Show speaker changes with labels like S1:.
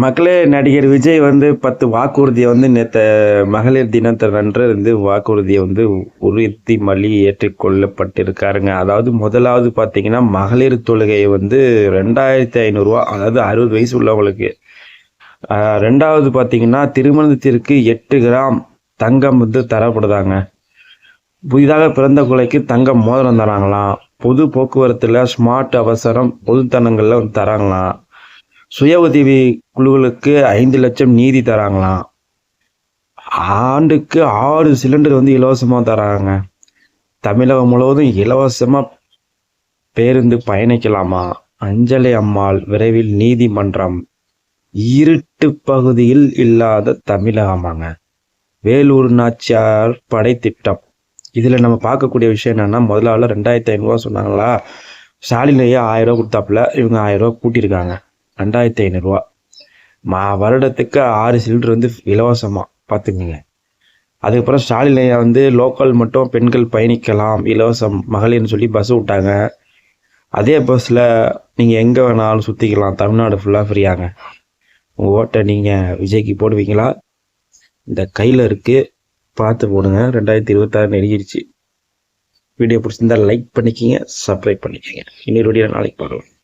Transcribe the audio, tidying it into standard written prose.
S1: மக்களே, நடிகர் விஜய் 10 வாக்குறுதியை நேற்று மகளிர் தினத்தன்று வாக்குறுதியை உறுதிமொழி ஏற்றுக்கொள்ளப்பட்டிருக்காருங்க. அதாவது முதலாவது பார்த்தீங்கன்னா, மகளிர் தொழுகையை 2500 ரூபா, அதாவது 60 வயசு உள்ளவங்களுக்கு. ரெண்டாவது பார்த்தீங்கன்னா, திருமணத்திற்கு 8 கிராம் தங்கம் தரப்படுதாங்க. புதிதாக பிறந்த குழந்தைக்கு தங்கம் மோதிரம் தராங்களாம். பொது போக்குவரத்துல ஸ்மார்ட் அவசரம் பொதுத்தனங்கள்ல தராங்களாம். சுய உதவி குழுக்களுக்கு 5 லட்சம் நீதி தராங்களாம். ஆண்டுக்கு 6 சிலிண்டர் இலவசமா தராங்க. தமிழகம் முழுவதும் இலவசமா பேருந்து பயணிக்கலாமா. அஞ்சலி அம்மாள் விரைவில் நீதிமன்றம். இருட்டு பகுதியில் இல்லாத தமிழகமாங்க. வேலூர் நாச்சியார் படை திட்டம். இதுல நம்ம பார்க்கக்கூடிய விஷயம் என்னன்னா, முதல்ல 2500 ரூபா சொன்னாங்களா, ஸ்டாலின்லையே 1000 ரூபா கொடுத்தாப்புல, இவங்க 1000 ரூபா கூட்டியிருக்காங்க. 2500 ரூபா. வருடத்துக்கு 6 சிலிண்டர் இலவசமா பார்த்துக்குங்க. அதுக்கப்புறம் ஸ்டாலின்லையா லோக்கல் மட்டும் பெண்கள் பயணிக்கலாம் இலவசம் மகளிர்னு சொல்லி பஸ் விட்டாங்க. அதே பஸ்ல நீங்க எங்க வேணாலும் சுத்திக்கலாம், தமிழ்நாடு ஃபுல்லா ஃப்ரீயாங்க. உங்க ஓட்டை நீங்க விஜய்க்கு போடுவீங்களா? இந்த கையில இருக்கு, பார்த்து போடுங்க. 2026 நெருங்கிடுச்சு. வீடியோ பிடிச்சிருந்தா லைக் பண்ணிக்கிங்க, சப்ஸ்கிரைப் பண்ணிக்கோங்க. இன்னொரு வீடியோ நாளைக்கு பார்க்கலாம்.